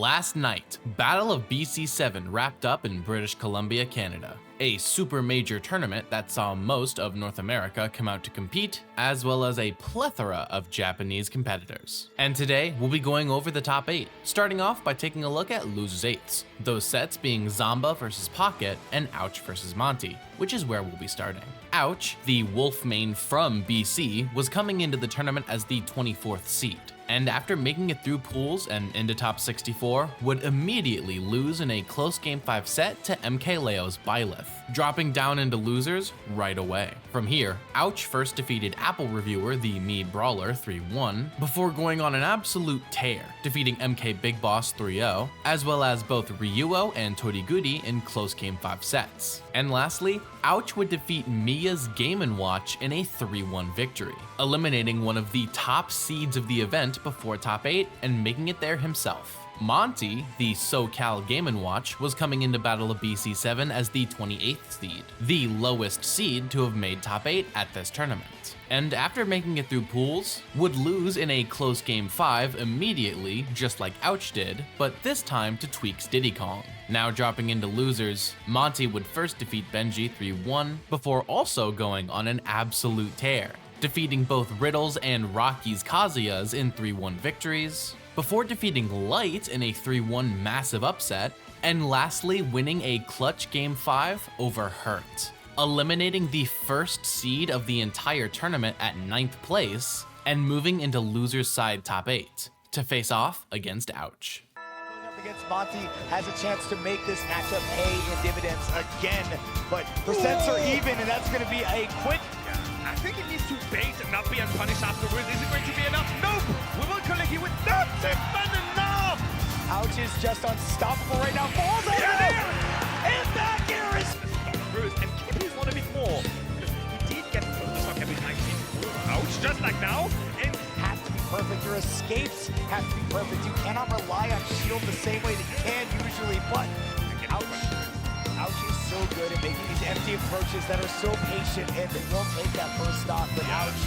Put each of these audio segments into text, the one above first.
Last night, Battle of BC7 wrapped up in British Columbia, Canada. A super major tournament that saw most of North America come out to compete, as well as a plethora of Japanese competitors. And today, we'll be going over the top 8, starting off by taking a look at Losers 8s, those sets being Zamba versus Pocket and Ouch versus Monty, which is where we'll be starting. Ouch, the wolf main from BC, was coming into the tournament as the 24th seed, and after making it through pools and into top 64, would immediately lose in a close Game 5 set to MK Leo's Byleth, dropping down into losers right away. From here, Ouch first defeated Apple reviewer the Me Brawler 3-1, before going on an absolute tear, defeating MK Big Boss 3-0, as well as both Ryuo and Toriguri in close Game 5 sets. And lastly, Ouch would defeat Mia's Game & Watch in a 3-1 victory, eliminating one of the top seeds of the event before top 8 and making it there himself. Monty, the SoCal Game & Watch, was coming into Battle of BC7 as the 28th seed, the lowest seed to have made top 8 at this tournament. And after making it through pools, would lose in a close Game 5 immediately, just like Ouch did, but this time to Tweak's Diddy Kong. Now dropping into losers, Monty would first defeat Benji 3-1, before also going on an absolute tear, defeating both Riddles and Rocky's Kazuyas in 3-1 victories, before defeating Light in a 3-1 massive upset, and lastly winning a clutch Game 5 over Hurt, eliminating the first seed of the entire tournament at 9th place, and moving into losers side top 8, to face off against Ouch. Against Monty has a chance to make this matchup pay in dividends again, but percents are even, and that's going to be a quick. I think it needs to bait and not be unpunished afterwards. Is it going to be enough? Nope! We will collect you with not enough! Ouch is just unstoppable right now. Falls out of there! And back air is Bruce, and Kippy's one a bit more. He did get the stock every 19. Ouch, just like now. And has to be perfect. Your escapes have to be perfect. You cannot rely on shield the same way that you can usually, but Ouch is so good at making these empty approaches that are so patient, and they will take that first stock, but Ouch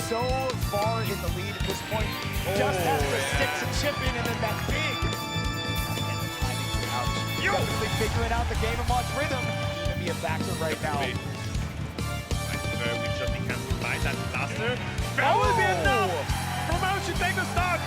so far in the lead at this point. Just has to stick to chip in, and then that big timing for Ouch. Definitely figuring out the Game & Watch rhythm. Gonna be a factor right now. We just need to find that blaster. That will be enough! From Ouch to take the stock!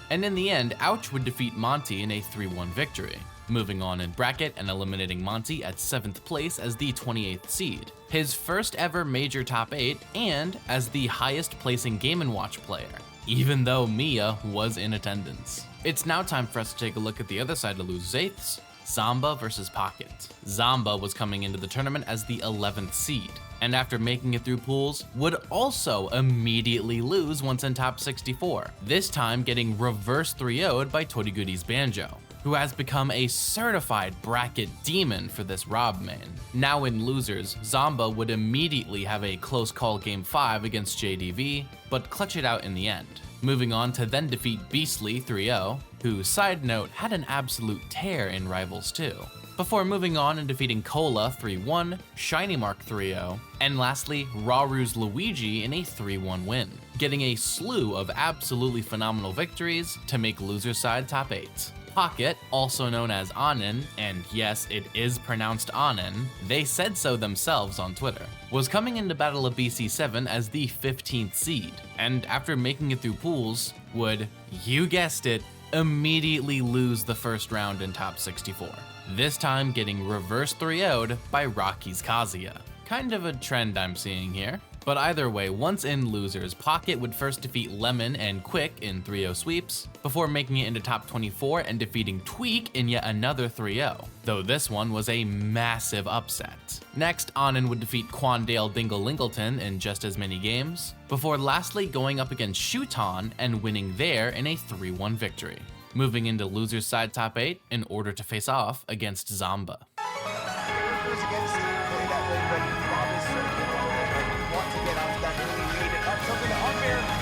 And in the end, Ouch would defeat Monty in a 3-1 victory, moving on in bracket and eliminating Monty at 7th place as the 28th seed, his first ever major top 8, and as the highest placing Game & Watch player, even though Mia was in attendance. It's now time for us to take a look at the other side of Losers 8s, Zamba versus Pocket. Zamba was coming into the tournament as the 11th seed, and after making it through pools, would also immediately lose once in top 64, this time getting reverse 3-0'd by Toriguri's Banjo, who has become a certified bracket demon for this Rob main. Now in losers, Zamba would immediately have a close call Game 5 against JDV, but clutch it out in the end, moving on to then defeat Beastly 3-0, who, side note, had an absolute tear in Rivals too, before moving on and defeating Cola 3-1, Shiny Mark 3-0, and lastly, Raru's Luigi in a 3-1 win, getting a slew of absolutely phenomenal victories to make loser side top 8. Pocket, also known as Anin, and yes, it is pronounced Anin, they said so themselves on Twitter, was coming into Battle of BC7 as the 15th seed, and after making it through pools, would, you guessed it, immediately lose the first round in top 64, this time getting reverse 3-0'd by Rocky's Kazuya. Kind of a trend I'm seeing here. But either way, once in losers, Pocket would first defeat Lemon and Quick in 3-0 sweeps, before making it into top 24 and defeating Tweak in yet another 3-0, though this one was a massive upset. Next, Anin would defeat Quandale Dingle Lingleton in just as many games, before lastly going up against Shuton and winning there in a 3-1 victory, moving into losers side top 8 in order to face off against Zamba.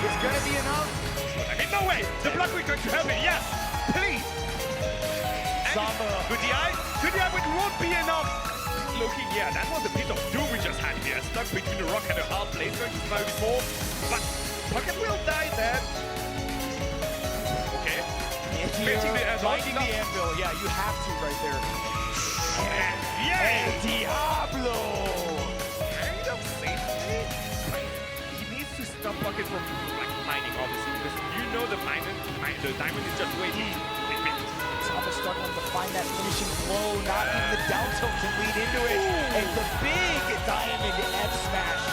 It's gonna be enough. Okay, no way! The block is going to help me, yes! Please! Zamba. Good eye, but it won't be enough! Looking, yeah, that was a bit of doom we just had here. Stuck between a rock and a hard place, going to survive before. But Pocket will die then. Okay. here, Fetching the finding the anvil. Yeah, you have to right there. And Diablo! Kind of safety, but he needs to stop Bucket from like mining, obviously, because you know the diamond is just waiting. Zamba struggling to find that finishing blow, not even the down tilt can lead into it. And the big diamond F smash.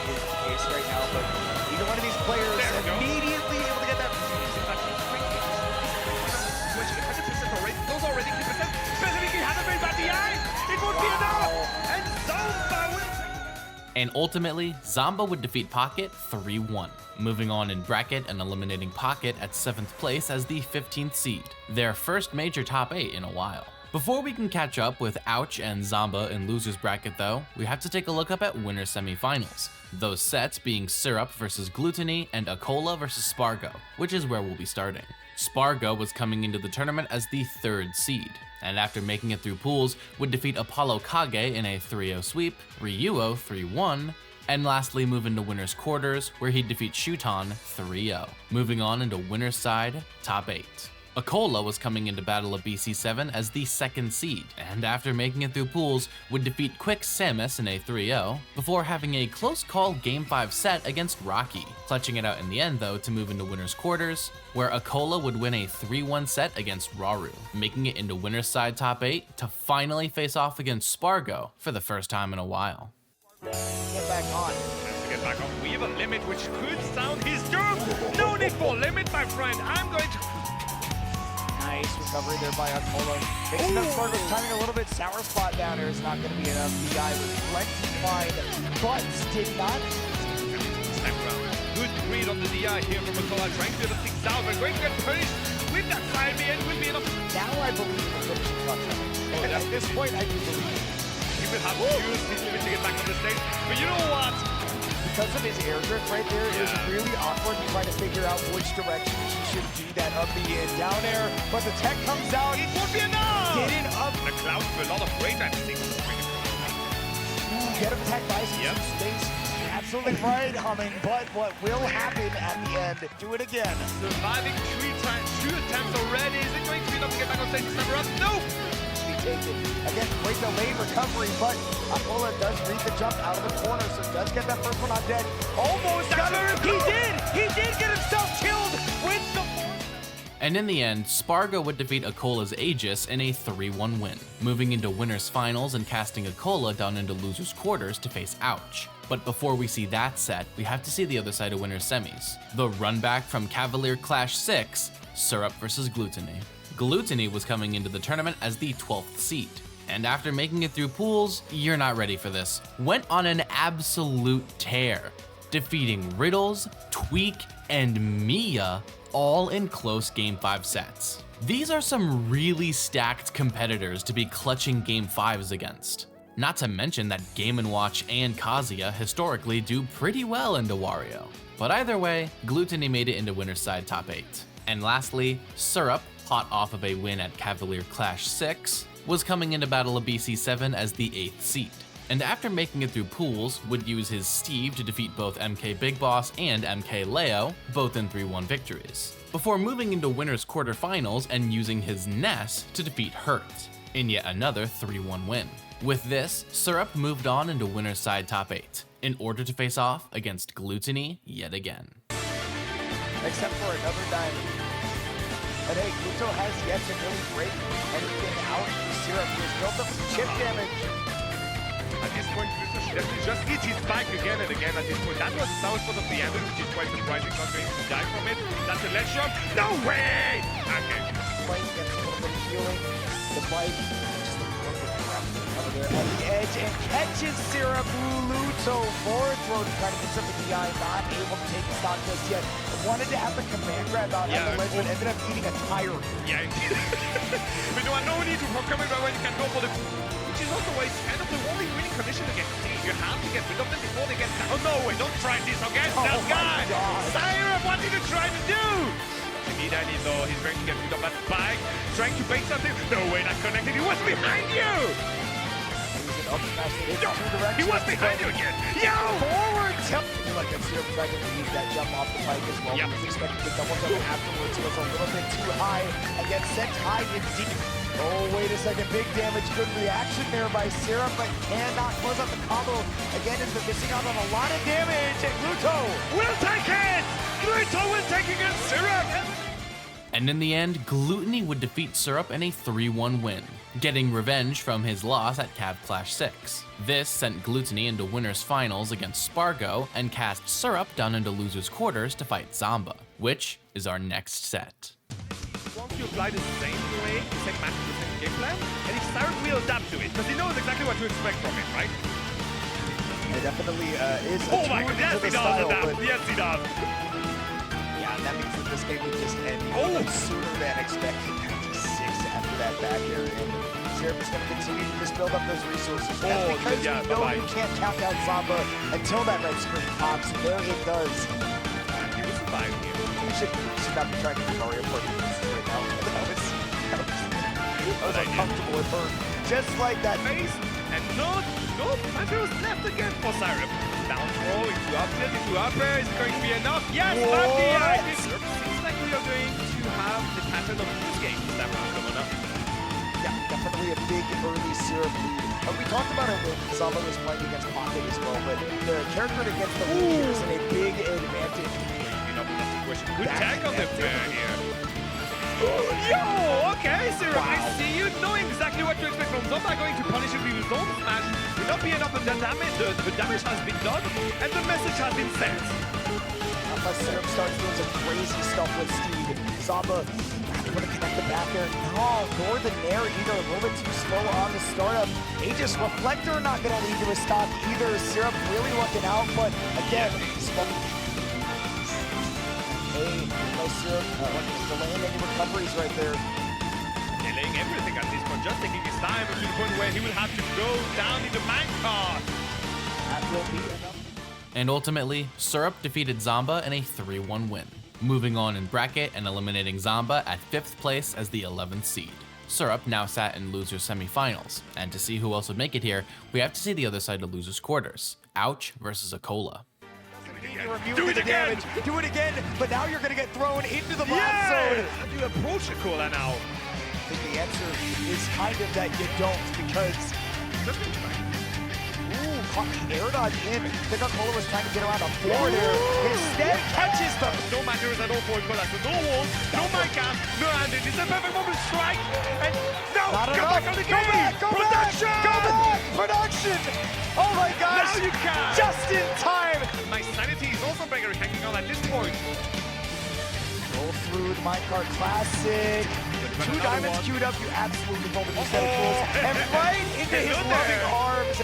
Is the case right now, but either one of these players immediately able to get that. Those already 50%. Especially if he hasn't made back the eye, it would be enough. And Zamba wins. And ultimately, Zamba would defeat Pocket 3-1, moving on in bracket and eliminating Pocket at 7th place as the 15th seed, their first major top 8 in a while. Before we can catch up with Ouch and Zamba in losers bracket though, we have to take a look up at winner semifinals. Those sets being Syrup versus Glutonny and Acola versus Spargo, which is where we'll be starting. Spargo was coming into the tournament as the 3rd seed, and after making it through pools, would defeat Apollo Kage in a 3-0 sweep, Ryuo 3-1, and lastly move into winners quarters where he'd defeat Shuton 3-0. Moving on into winners side, top 8. Acola was coming into Battle of BC7 as the 2nd seed, and after making it through pools, would defeat Quick Samus in a 3-0, before having a close call Game 5 set against Rocky, clutching it out in the end though to move into winners quarters, where Acola would win a 3-1 set against Raru, making it into winners side top 8 to finally face off against Spargo for the first time in a while. Get back on. Get back on. We have a limit which could sound his doom. No need for limit, my friend. I'm going to... Nice recovery there by Acola. Mixing up Spargo's timing a little bit. Sour spot down there is not going to be enough. DI was plenty fine, but did not. Good read on the DI here from Acola. Trying to get the things out, but going to get punished with that fire. The end will be enough. Now I believe in the finishing touch. And at this point, I do believe it. He will have to use his limit to get back on the stage. But you know what? Because of his air drift right there, it was really awkward to try to figure out which direction he should do that up the in down air. But the tech comes out. It won't be enough! Get it up. The clouds with a lot of weight, I think. Get him attacked by some space. Absolutely right, Humming. But what will happen at the end? Do it again. Surviving 2 attempts already. Is it going to be enough to get back on stage this time around? Nope! Taken. Again, great delayed recovery, but Acola does read the jump out of the corner, so does get that first one on dead. Almost got it. He did get himself killed with the... And in the end, Spargo would defeat Acola's Aegis in a 3-1 win, moving into winners finals and casting Acola down into losers quarters to face Ouch. But before we see that set, we have to see the other side of winners semis. The run back from Cavalier Clash 6, Syrup versus Glutonny. Glutonny was coming into the tournament as the 12th seed, and after making it through pools, you're not ready for this, went on an absolute tear, defeating Riddles, Tweak, and Mia all in close Game 5 sets. These are some really stacked competitors to be clutching Game 5s against. Not to mention that Game & Watch and Kazuya historically do pretty well into Wario. But either way, Glutonny made it into winners side top 8. And lastly, Syrup, hot off of a win at Cavalier Clash 6, was coming into Battle of BC7 as the 8th seed, and after making it through pools, would use his Steve to defeat both MK Big Boss and MK Leo, both in 3-1 victories, before moving into winners quarterfinals and using his Ness to defeat Hurt, in yet another 3-1 win. With this, Syrup moved on into winners side top 8, in order to face off against Glutonny yet again. Except for another diamond. And hey, Gluto has yet to really break anything out of the Syrup. He has built up some chip damage. At this point, Gluto should definitely just hit his spike again and again at this point. That was the sour spot of the end, which is quite surprising, not going to die from it. That's a ledge shot. No way! Okay. Playing gets a little bit of healing. The bite, just a little bit over there at the edge, and catches Syrup. Gluto forward throw to try to get something in the eye, not able to take the stock just yet. Wanted to have the command grab out on the ledge, but ended up eating a tire. Yeah, indeed. But no need for coming right when you can go for the... Which is also why it's kind of the only winning condition against the team. You have to get rid of them before they get... Oh no, wait, don't try this against that guy! Syrup, what did you try to do? Immediately though, he's going to get rid of that spike, trying to bait something. No way, that connected, he was behind you! Losing up smash. It's Yo, two directions. he was behind you again. Yo! Forward tilt. I feel like that Syrup tried to leave that jump off the bike as well. Yep. He was expecting the double jump afterwards. It was a little bit too high. Again, sent high in deep. Oh, wait a second. Big damage. Good reaction there by Syrup, but cannot close out the combo. Again, is missing out on a lot of damage. And Gluto will take it! Gluto will take against Syrup! And in the end, Glutonny would defeat Syrup in a 3-1 win, getting revenge from his loss at Cav Clash 6. This sent Glutonny into winners finals against Spargo and cast Syrup down into losers quarters to fight Zamba, which is our next set. Once you apply the same way, the same match, the same game plan, and if Syrup will adapt to it, because he knows exactly what to expect from it, right? It definitely is a Oh my god, yes he does adapt! Yes he does! Yeah, that means that this game would just end sooner than expected. 96 after that back air, and Syrup is going to continue to just build up those resources. That's because you know you can't count down Zamba until that red screen pops. There it does. He was survived here. We should not be trying to do Mario Party right now. That was uncomfortable. It burned just like that. Face, and no, Matter was left again for Syrup. Down throw into up tilt, into up air. Is it going to be enough? Yes, lucky! I think Syrup seems like we are going to have the pattern of this game this time around coming up. Yeah, definitely a big early Syrup lead. We talked about it when Zamba was playing against Pocket as well, but the character against the lead is in a big advantage. Good tag on the fair here. Yo, okay, Syrup, I see you knowing exactly what to expect from Zamba. Going to punish it with his own smash. Will not be enough of the damage. The damage has been done, and the message has been sent. Unless Syrup starts doing some crazy stuff with Steve, Zamba going to connect the back there. No, nor the Nair either. A little bit too slow on the startup. Aegis Reflector not going to lead to a stop either. Syrup really looking out, but again, Syrup delaying any recoveries right there. Delaying everything at this point, just taking his time to the point where he will have to go down in the minecart. That will be enough. And ultimately, Syrup defeated Zamba in a 3-1 win, moving on in bracket and eliminating Zamba at 5th place as the 11th seed. Syrup now sat in losers semifinals, and to see who else would make it here, we have to see the other side of losers quarters. Ouch versus Acola. Do it again! Do it again! But now you're going to get thrown into the blast zone! How do you approach Acola now? I think the answer is kind of that you don't, because... Ooh, caught the air dodge in. I think Acola was trying to get around a forward air. Instead, catches them! No matters at all for Acola. So no walls, no minecart, no handed. It's a perfect moment to strike! And no! Not Go enough! back on the game! Go Production! back! Go back! Production! Oh my gosh! Now you can! Just in time! My sanity is also better hanging on at this point. Roll through the minecart classic. 2 diamonds queued up. You absolutely told me you said it, fools. And right into his loving arms.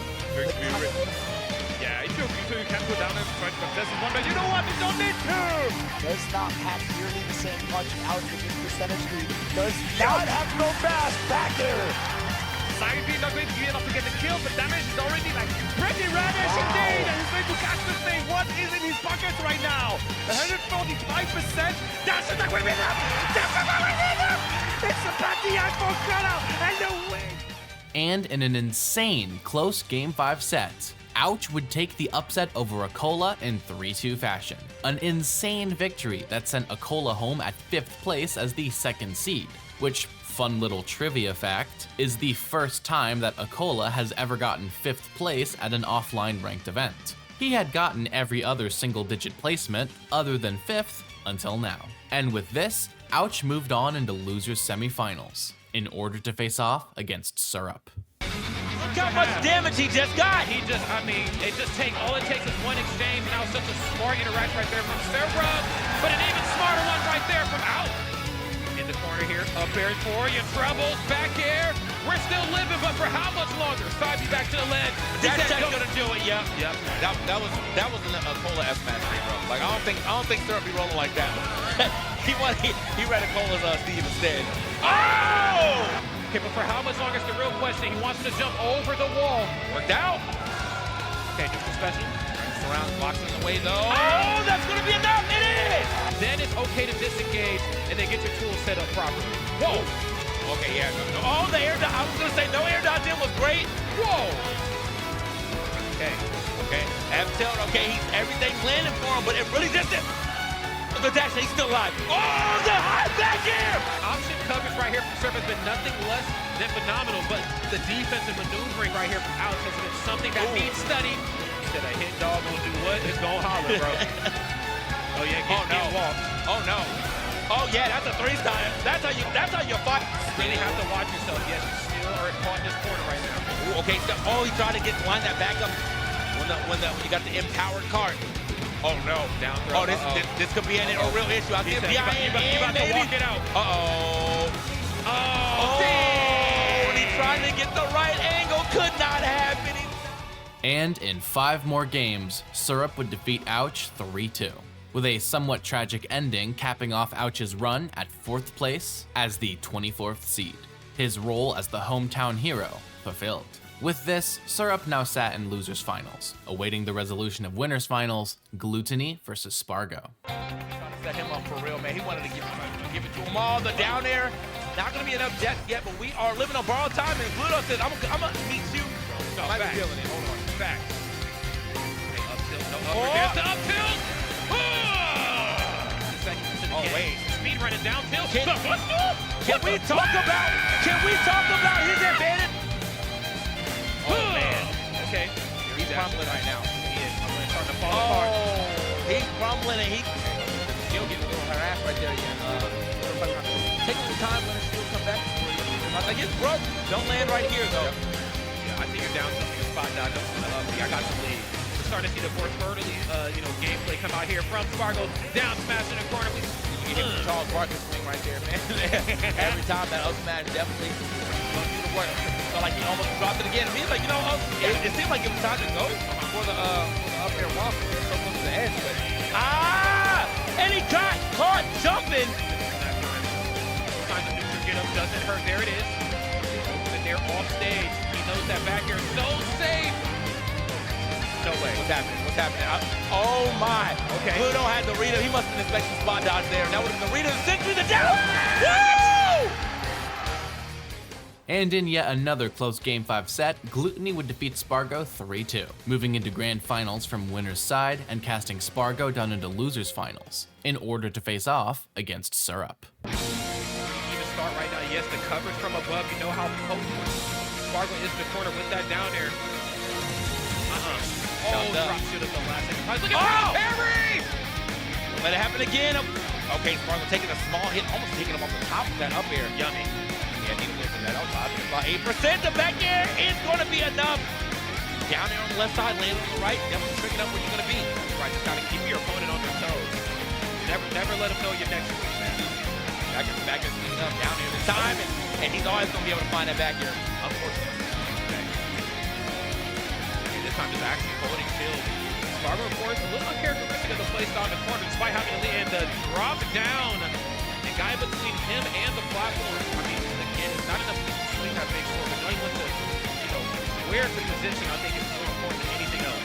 Yeah, if you're Gluto, you can go down and try to contest this one, but you know what? You don't need to! Does not have nearly the same punch out with his percentage lead. Does not have to go fast. Back there. Sanity not going to be enough to get the kill, but damage is already like pretty radish indeed, and he's going to catch this thing. What is in his pockets right now? 145%. Dash attack will be enough. Dash attack will be enough. It's a patty out for Color and the win. And in an insane close Game 5 set, Ouch would take the upset over Acola in 3-2 fashion. An insane victory that sent Acola home at 5th place as the 2nd seed, which, fun little trivia fact, is the first time that Acola has ever gotten 5th place at an offline ranked event. He had gotten every other single-digit placement other than 5th until now. And with this, Ouch moved on into losers semifinals in order to face off against Syrup. Look how much damage he just got! I mean, all it takes is one exchange. Now such a smart interaction right there from Syrup, but an even smarter one right there from Ouch. In the corner here, up air for you, troubles, back air. We're still living, but for how much longer? Fabi back to the ledge. That's gonna do it, yeah. That was an Acola F match bro. Like I don't think Syrup be rolling like that. he read Acola's Steve instead. Oh! Okay, but for how much longer is the real question. He wants to jump over the wall. Worked out. Okay, just a special. Surround box in the way though. Oh, that's gonna be enough. It is. Then it's okay to disengage and then get your tools set up properly. Whoa. Okay, yeah. Oh, the air dodge. I was gonna say no air dodge in was great. Whoa. Okay. Okay, F tilt, okay, everything's landing for him, but it really doesn't. Look at that, he's still alive. Oh, the high back here! Option coverage right here from Serp has been nothing less than phenomenal, but the defensive maneuvering right here from Alex has been something that needs study. He said a hit dog will do what? It's gonna holler, bro. Oh yeah, get walked. Oh no. Oh yeah, that's a 3-star. That's how you fight. Really have to watch yourself. Yes, you still are caught in this corner right now. Ooh, okay, so, he tried to line that back up when you got the empowered card. Oh no. Down throw. Oh, this could be a real issue. I see him behind He about to walk it out. Uh-oh. Oh, and he tried to get the right angle. Could not happen. And in 5 more games, Syrup would defeat Ouch 3-2, with a somewhat tragic ending capping off Ouch's run at 4th place as the 24th seed. His role as the hometown hero fulfilled. With this, Syrup now sat in losers finals, awaiting the resolution of winners finals, Glutonny versus Spargo. Trying to set him up for real, man. He wanted to give it to him all. The down air, not going to be enough depth yet, but we are living on borrowed time. And Gluto says, I'm going to meet you. no, Might be facts. feeling it. Hold on. Facts. Okay, up tilt, no up. Oh. There's the up tilt. Oh, wait. Speed running down tilt. Can we talk about his advantage? Oh, man. Okay. He's crumbling right now. He is. It's starting to fall apart. He's crumbling and he'll get a little harassed right there again. Take some time, let his shield come back. I think it's broke. Don't land right here though. Yeah, I think you're down something spot down. I got the lead. We're starting to see the more early, gameplay come out here from Spargo. Down smash in the corner. You hit the Charles Barkley swing right there, man. Every time that up smash definitely gonna do the work. So like he almost dropped it again. He's like, it seemed like it was time to go for the up air walk. So close to the edge, but and he got caught jumping. Time the neutral get up doesn't hurt. There it is. And they're off stage. He knows that back here is so safe. No way. What's happening? Oh my. Okay. Pluto had the Rita. He must have expected the spot dodge there. That would have been the Rita essentially the down. Woo! And in yet another close Game 5 set, Glutonny would defeat Spargo 3-2, moving into grand finals from winner's side and casting Spargo down into losers finals, in order to face off against Syrup. Even start right now. Yes, the coverage from above. You know how potent Spargo is in the corner with that down air. Oh, drop shoot at the last second. Look at Perry! Let it happen again. Okay, Spargo taking a small hit, almost taking him off the top of that up air. Yummy. Yeah, he was that outside. About 8%. The back air is going to be enough. Down there on the left side, landing on the right. Definitely tricking up where you're going to be. Right, just gotta keep your opponent on their toes. Never let them know you're next to him, man. Back air speeding up down here this time, and he's always going to be able to find that back air, unfortunately. This time just actually holding shield. Spargo, of course, a little uncharacteristic of the play style in the corner, despite having the lead, and the drop down. The guy between him and the platform. I mean, again, it's not enough to swing that big sword, but knowing what to, where to position, I think is more important than anything else.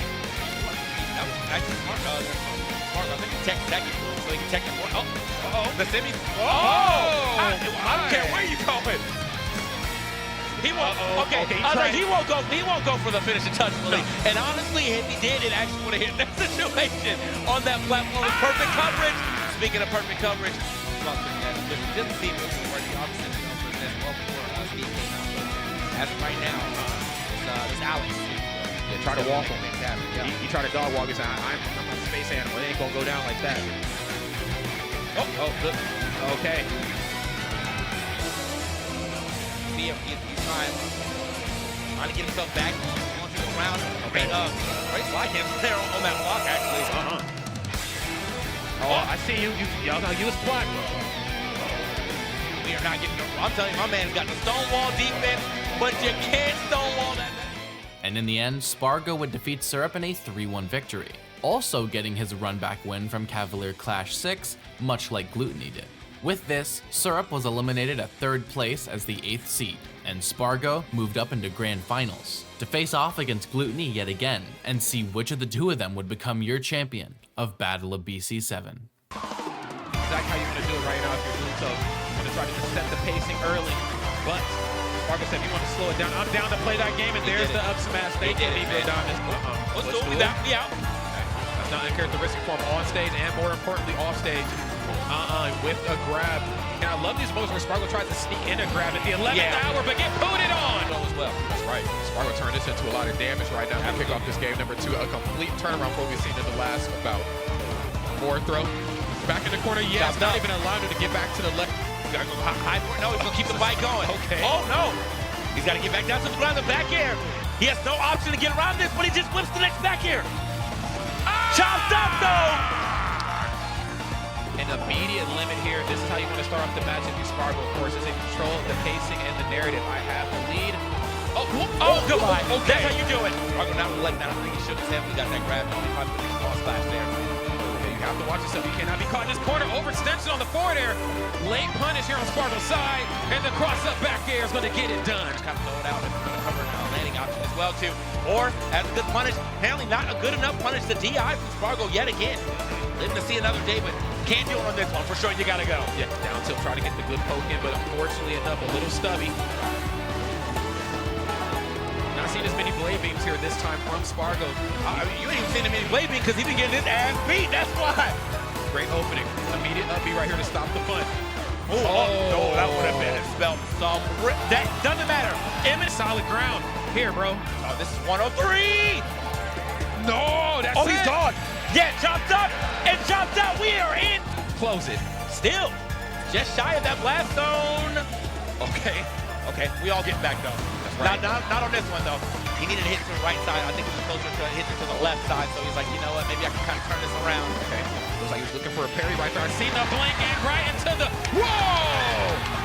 That was actually smart. I think he checked second, so he can check it more. The semi. I don't care where you going. He won't. Okay. I was like, he won't go for the finishing touch, really. No. And honestly, if he did, it actually would have hit that situation on that platform with perfect coverage. Speaking of perfect coverage, just didn't see what was the opposite for this well before Steve came out. But as of right now, it's Alex. Try to walk him. Yeah. He tried to dog walk. He said, I'm a space animal. It ain't gonna go down like that. Good. Okay. He's trying to get himself back onto the ground. Okay. Great slide cancel there on that block, actually. I see you. Y'all gonna use block. We are not getting. I'm telling you, my man's got the stonewall defense, but you can't stonewall that. And in the end, Spargo would defeat Syrup in a 3-1 victory, also getting his run-back win from Cavalier Clash 6, much like Glutonny did. With this, Syrup was eliminated at 3rd place as the 8th seed, and Spargo moved up into grand finals to face off against Glutonny yet again and see which of the two of them would become your champion of Battle of BC7. Exactly how you're gonna do it right now if you're doing so. You're gonna try to just set the pacing early, but Spargo said, if you want to slow it down, I'm down to play that game, and there's the up smash. They didn't even go down this. Footstool, that me out. That's not uncharacteristic for him on stage and more importantly off stage. With a grab. And I love these moves where Spargo tries to sneak in a grab at the 11th hour, but get booted on. As well. That's right. Spargo turned this into a lot of damage right now to kick off this game number 2. A complete turnaround from what we've seen in the last about 4 throw. Back in the corner, yes, not even allowed him to get back to the left. Gotta go high for it. No, he's gonna keep the fight going. Okay. Oh no! He's gotta get back down to the ground, the back air. He has no option to get around this, but he just whips the next back air. Chopped up though! An immediate limit here. This is how you want to start off the match if you Spargo, of course, is in control of the pacing and the narrative. I have the lead. Oh, goodbye. Okay. That's how you do it. Spargo not letting that. I don't think he should have definitely got that grab. Only probably the ball splash there. You have to watch yourself. You cannot be caught in this corner. Overextension on the forward air. Late punish here on Spargo's side. And the cross-up back air is going to get it done. Just kind of throw it out and cover now. Landing option as well, too. Or, as a good punish, apparently not a good enough punish to DI from Spargo yet again. Living to see another day, but can't do it on this one. For sure, you got to go. Yeah, down tilt, try to get the good poke in, but unfortunately enough, a little stubby. Not seeing as many blade beams here this time from Spargo. I mean, you ain't even seen him in blade beam because he been getting his ass beat. That's why. Great opening. Immediate up B right here to stop the punt. Oh, no, that would have been spelled some. That doesn't matter. Emmett, solid ground. Here, bro. Oh, this is 103. No, that's he's gone. Yeah, chopped up and chopped out. We are in. Close it. Still, just shy of that blast zone. Okay, we all get back though. That's right. Not on this one though. He needed to hit to the right side. I think it was closer to hitting to the left side. So he's like, you know what? Maybe I can kind of turn this around. Okay. Looks like he was looking for a parry right there. I seen the blink and right into the. Whoa!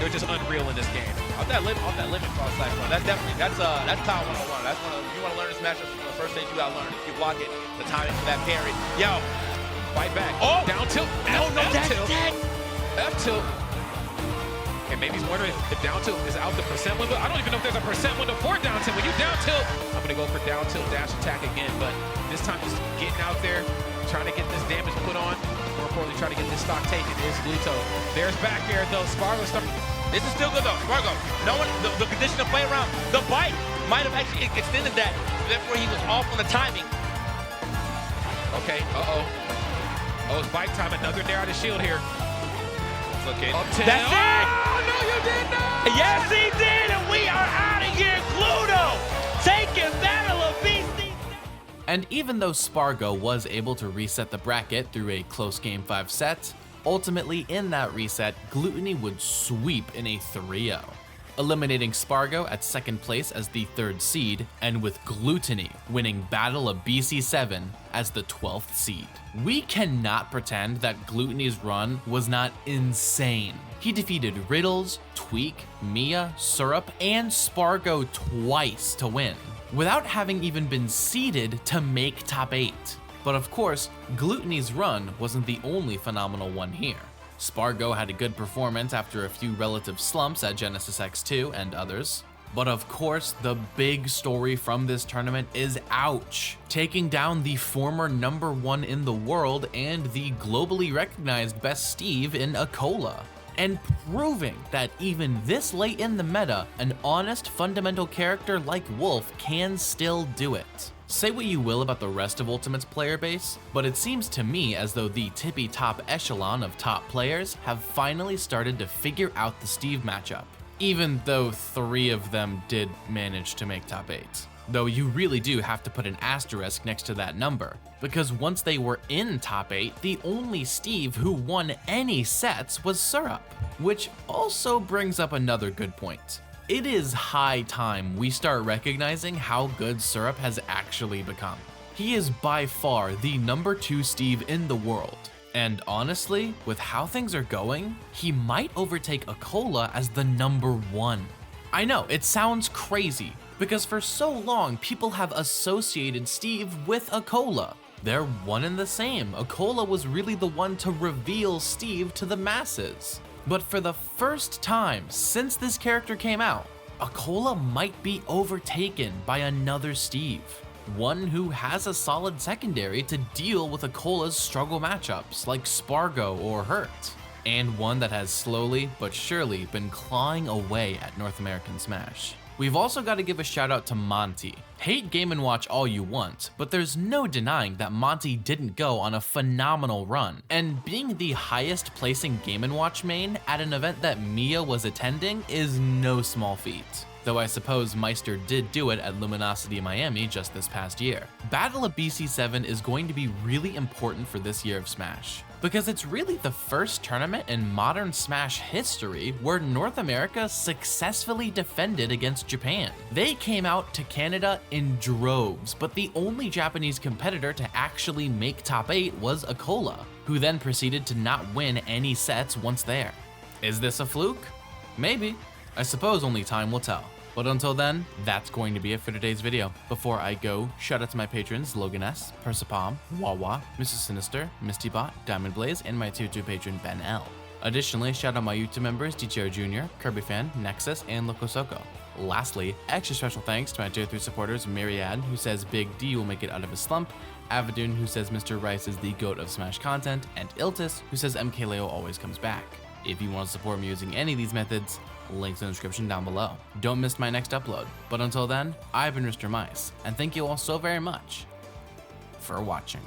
They're just unreal in this game. Off that limit cross slash one. That's definitely that's Kyle 101. That's one of you want to learn this matchup from the first stage you gotta learn. If you block it, the timing for that parry. Yo, fight back. Oh, down tilt. No, F tilt. that. F tilt. And maybe he's wondering if down tilt is out the percent window. I don't even know if there's a percent window for down tilt. When you down tilt, I'm gonna go for down tilt dash attack again. But this time just getting out there, trying to get this damage put on. More importantly, trying to get this stock taken is Gluto. There's back air though. Spargo starting. This is still good though. Spargo, no one, the condition to play around. The bite might have actually extended that. Therefore, he was off on the timing. Okay, Oh, it's bite time. Another nair out of shield here. It's okay. That's it! Oh, no, you did not! Yes, he did, and we are out of here. Gluto taking Battle of BC. And even though Spargo was able to reset the bracket through a close game 5 set, ultimately in that reset, Glutonny would sweep in a 3-0, eliminating Spargo at 2nd place as the 3rd seed, and with Glutonny winning Battle of BC7 as the 12th seed. We cannot pretend that Glutonny's run was not insane. He defeated Riddles, Tweak, Mia, Syrup, and Spargo twice to win, without having even been seeded to make top 8. But of course, Glutonny's run wasn't the only phenomenal one here. Spargo had a good performance after a few relative slumps at Genesis X2 and others. But of course, the big story from this tournament is Ouch, taking down the former #1 in the world and the globally recognized best Steve in Akola, and proving that even this late in the meta, an honest fundamental character like Wolf can still do it. Say what you will about the rest of Ultimate's player base, but it seems to me as though the tippy top echelon of top players have finally started to figure out the Steve matchup, even though 3 of them did manage to make top 8. Though you really do have to put an asterisk next to that number, because once they were in top 8, the only Steve who won any sets was Syrup, which also brings up another good point. It is high time we start recognizing how good Syrup has actually become. He is by far the #2 Steve in the world, and honestly, with how things are going, he might overtake Akola as the #1. I know, it sounds crazy, because for so long people have associated Steve with Akola. They're one and the same. Akola was really the one to reveal Steve to the masses. But for the first time since this character came out, Akola might be overtaken by another Steve. One who has a solid secondary to deal with Akola's struggle matchups like Spargo or Hurt, and one that has slowly but surely been clawing away at North American Smash. We've also got to give a shout out to Monty. Hate Game & Watch all you want, but there's no denying that Monty didn't go on a phenomenal run. And being the highest placing Game & Watch main at an event that Mia was attending is no small feat. Though I suppose Meister did do it at Luminosity Miami just this past year. Battle of BC7 is going to be really important for this year of Smash, because it's really the first tournament in modern Smash history where North America successfully defended against Japan. They came out to Canada in droves, but the only Japanese competitor to actually make top 8 was Akola, who then proceeded to not win any sets once there. Is this a fluke? Maybe. I suppose only time will tell. But until then, that's going to be it for today's video. Before I go, shout out to my patrons Logan S, Persipalm, Wawa, Mrs. Sinister, MistyBot, Diamond Blaze, and my tier 2 patron Ben L. Additionally, shout out my YouTube members DTR Jr., Kirby-Fan, Nexus, and Locosoko. Lastly, extra special thanks to my tier 3 supporters Myriad, who says Big D will make it out of his slump, Avadun, who says Mr. Rice is the GOAT of Smash content, and Iltis, who says MKLeo always comes back. If you want to support me using any of these methods, links in the description down below. Don't miss my next upload. But until then, I've been Mr. Mice, and thank you all so very much for watching.